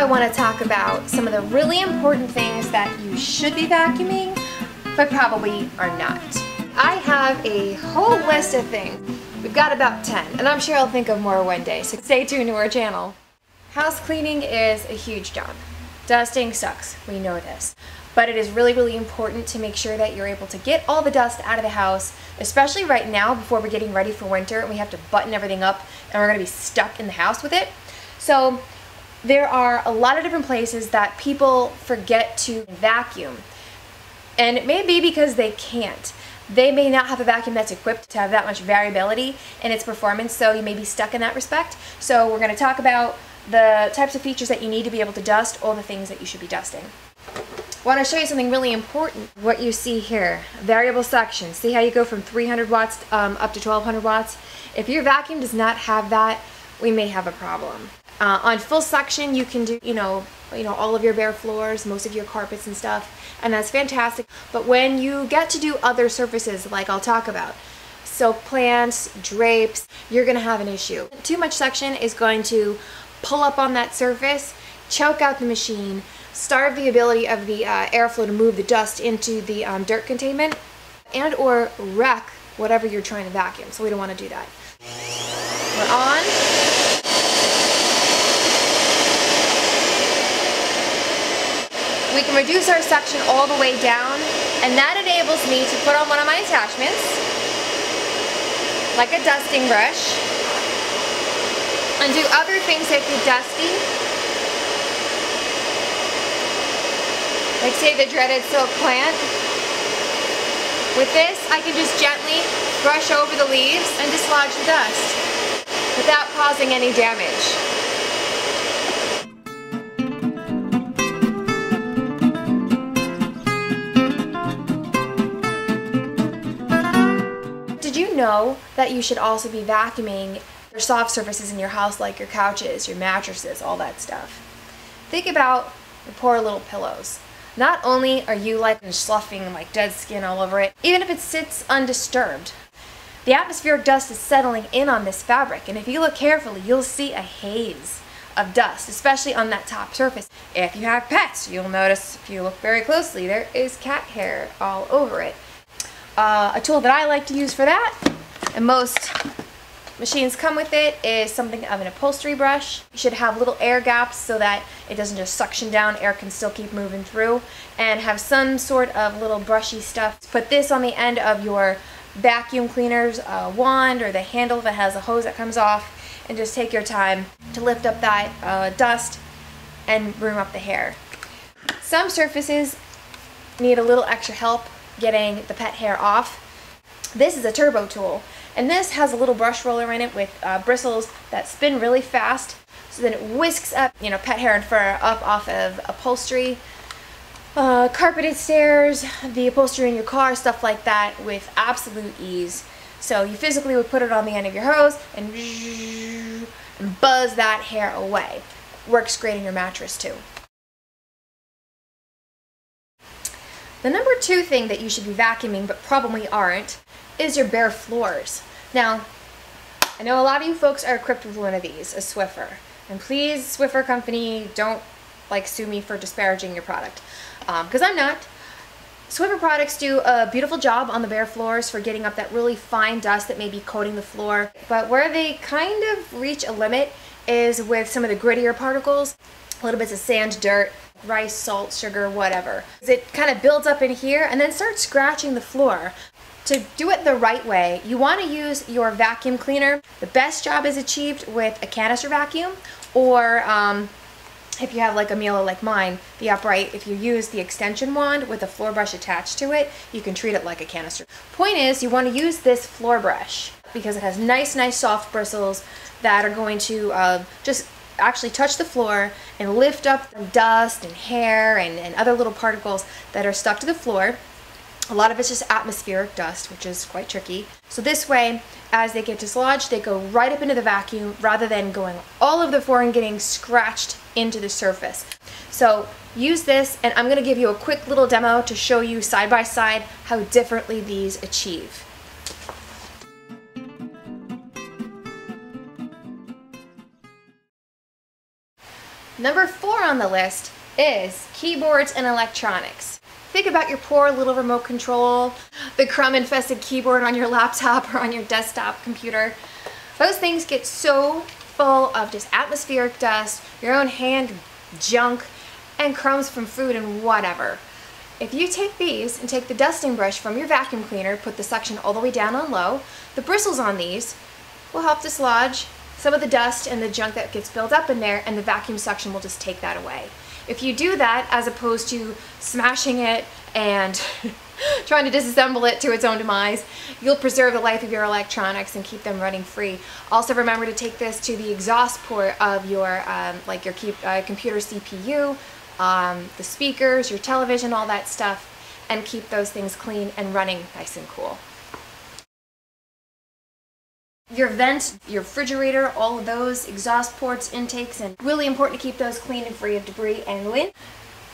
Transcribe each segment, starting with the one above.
I want to talk about some of the really important things that you should be vacuuming, but probably are not. I have a whole list of things. We've got about 10, and I'm sure I'll think of more one day, so stay tuned to our channel. House cleaning is a huge job. Dusting sucks, we know this. But it is really, really important to make sure that you're able to get all the dust out of the house, especially right now before we're getting ready for winter and we have to button everything up and we're going to be stuck in the house with it. So there are a lot of different places that people forget to vacuum. And it may be because they can't. They may not have a vacuum that's equipped to have that much variability in its performance, so you may be stuck in that respect. So we're going to talk about the types of features that you need to be able to dust, all the things that you should be dusting. I want to show you something really important. What you see here, variable suction. See how you go from 300 watts up to 1200 watts? If your vacuum does not have that, we may have a problem. On full suction, you can do, you know, all of your bare floors, most of your carpets and stuff, and that's fantastic. But when you get to do other surfaces, like I'll talk about, soap plants, drapes, you're going to have an issue. Too much suction is going to pull up on that surface, choke out the machine, starve the ability of the airflow to move the dust into the dirt containment, and or wreck whatever you're trying to vacuum. So we don't want to do that. We're on. We can reduce our suction all the way down, and that enables me to put on one of my attachments, like a dusting brush, and do other things that get dusty, like say the dreaded silk plant. With this, I can just gently brush over the leaves and dislodge the dust without causing any damage. Did you know that you should also be vacuuming your soft surfaces in your house, like your couches, your mattresses, all that stuff? Think about your poor little pillows. Not only are you like sloughing like dead skin all over it, even if it sits undisturbed, the atmospheric dust is settling in on this fabric, and if you look carefully, you'll see a haze of dust, especially on that top surface. If you have pets, you'll notice, if you look very closely, there is cat hair all over it. A tool that I like to use for that, and most machines come with it, is something of an upholstery brush. You should have little air gaps so that it doesn't just suction down, air can still keep moving through, and have some sort of little brushy stuff. Put this on the end of your vacuum cleaner's wand, or the handle that has a hose that comes off, and just take your time to lift up that dust and broom up the hair. Some surfaces need a little extra help getting the pet hair off. This is a turbo tool, and this has a little brush roller in it with bristles that spin really fast, so then it whisks up, pet hair and fur up off of upholstery, carpeted stairs, the upholstery in your car, stuff like that, with absolute ease. So you physically would put it on the end of your hose and buzz that hair away. Works great in your mattress too. The number 2 thing that you should be vacuuming, but probably aren't, is your bare floors. Now, I know a lot of you folks are equipped with one of these, a Swiffer. And please, Swiffer company, don't sue me for disparaging your product, because I'm not. Swiffer products do a beautiful job on the bare floors for getting up that really fine dust that may be coating the floor. But where they kind of reach a limit is with some of the grittier particles, little bits of sand, dirt, rice, salt, sugar, whatever. It kind of builds up in here and then starts scratching the floor. To do it the right way, you want to use your vacuum cleaner. The best job is achieved with a canister vacuum, or if you have like a Miele like mine, the upright, if you use the extension wand with a floor brush attached to it, you can treat it like a canister. Point is, you want to use this floor brush because it has nice soft bristles that are going to just actually touch the floor and lift up the dust and hair and other little particles that are stuck to the floor. A lot of it's just atmospheric dust, which is quite tricky. So this way, as they get dislodged, they go right up into the vacuum rather than going all over the floor and getting scratched into the surface. So use this, and I'm going to give you a quick little demo to show you side by side how differently these achieve. Number 4 on the list is keyboards and electronics. Think about your poor little remote control, the crumb-infested keyboard on your laptop or on your desktop computer. Those things get so full of just atmospheric dust, your own hand junk, and crumbs from food and whatever. If you take these and take the dusting brush from your vacuum cleaner, put the suction all the way down on low, the bristles on these will help dislodge some of the dust and the junk that gets built up in there, and the vacuum suction will just take that away. If you do that, as opposed to smashing it and trying to disassemble it to its own demise, you'll preserve the life of your electronics and keep them running free. Also remember to take this to the exhaust port of your computer CPU, the speakers, your television, all that stuff, and keep those things clean and running nice and cool. Your vents, your refrigerator, all of those, exhaust ports, intakes, and really important to keep those clean and free of debris and lint.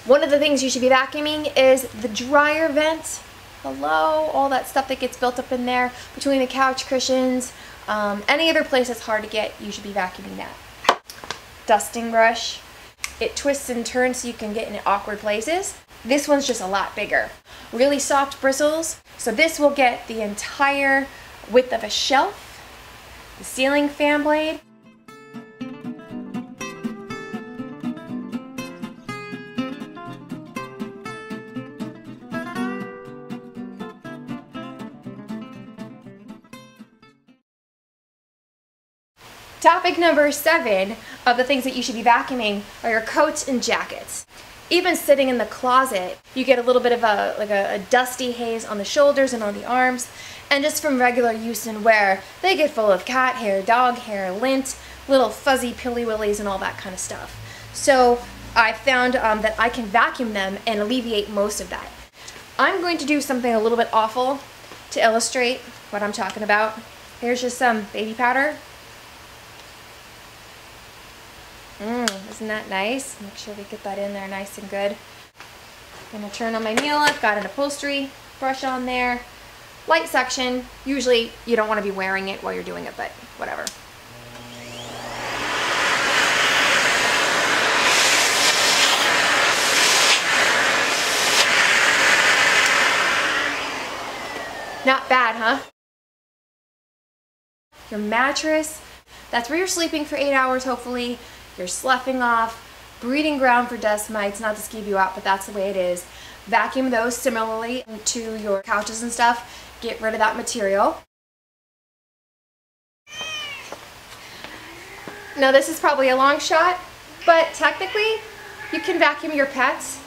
One of the things you should be vacuuming is the dryer vents. Hello, all that stuff that gets built up in there between the couch cushions, any other place that's hard to get, you should be vacuuming that. Dusting brush. It twists and turns so you can get in awkward places. This one's just a lot bigger. Really soft bristles, so this will get the entire width of a shelf, the ceiling fan blade. Topic number 7 of the things that you should be vacuuming are your coats and jackets. Even sitting in the closet, you get a little bit of a dusty haze on the shoulders and on the arms, and just from regular use and wear, they get full of cat hair, dog hair, lint, little fuzzy pilly willies and all that kind of stuff. So I found that I can vacuum them and alleviate most of that. I'm going to do something a little bit awful to illustrate what I'm talking about. Here's just some baby powder. Isn't that nice? Make sure we get that in there nice and good. I'm going to turn on my Miele. I've got an upholstery brush on there. Light suction. Usually you don't want to be wearing it while you're doing it, but whatever. Not bad, huh? Your mattress. That's where you're sleeping for 8 hours, hopefully. You're sloughing off, breeding ground for dust mites, not to skeeve you out, but that's the way it is. Vacuum those similarly to your couches and stuff. Get rid of that material. Now this is probably a long shot, but technically you can vacuum your pets.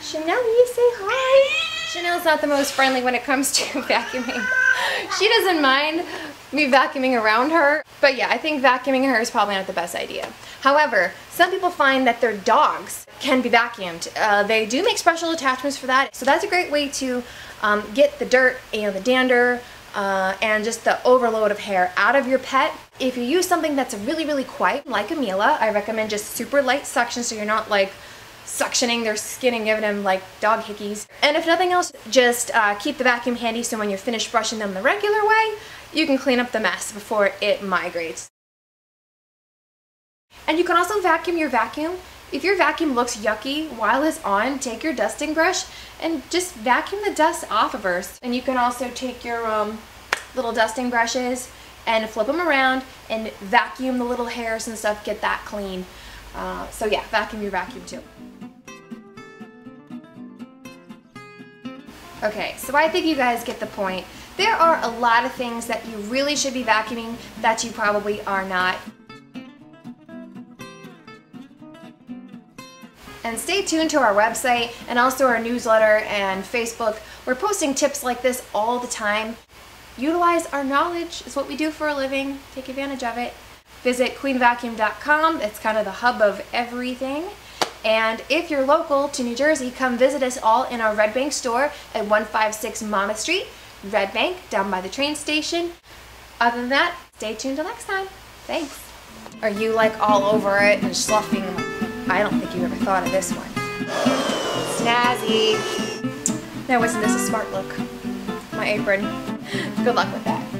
Chanel, you say hi. Chanel's not the most friendly when it comes to vacuuming. She doesn't mind me vacuuming around her, but yeah, I think vacuuming her is probably not the best idea. However, some people find that their dogs can be vacuumed. They do make special attachments for that, so that's a great way to get the dirt, the dander, and just the overload of hair out of your pet. If you use something that's really, really quiet, like a Miele, I recommend just super light suction so you're not like suctioning their skin and giving them like dog hickeys. And if nothing else, just keep the vacuum handy so when you're finished brushing them the regular way, you can clean up the mess before it migrates. And you can also vacuum your vacuum. If your vacuum looks yucky while it's on, take your dusting brush and just vacuum the dust off of her. And you can also take your little dusting brushes and flip them around and vacuum the little hairs and stuff, get that clean. So yeah, vacuum your vacuum too. Okay, so I think you guys get the point. There are a lot of things that you really should be vacuuming that you probably are not. And stay tuned to our website and also our newsletter and Facebook. We're posting tips like this all the time. Utilize our knowledge. It's what we do for a living. Take advantage of it. Visit queenvacuum.com. It's kind of the hub of everything. And if you're local to New Jersey, come visit us all in our Red Bank store at 156 Monmouth Street, Red Bank, down by the train station. Other than that, stay tuned till next time. Thanks. Are you like all over it and sloughing? I don't think you ever thought of this one. Snazzy. Now isn't this a smart look? My apron. Good luck with that.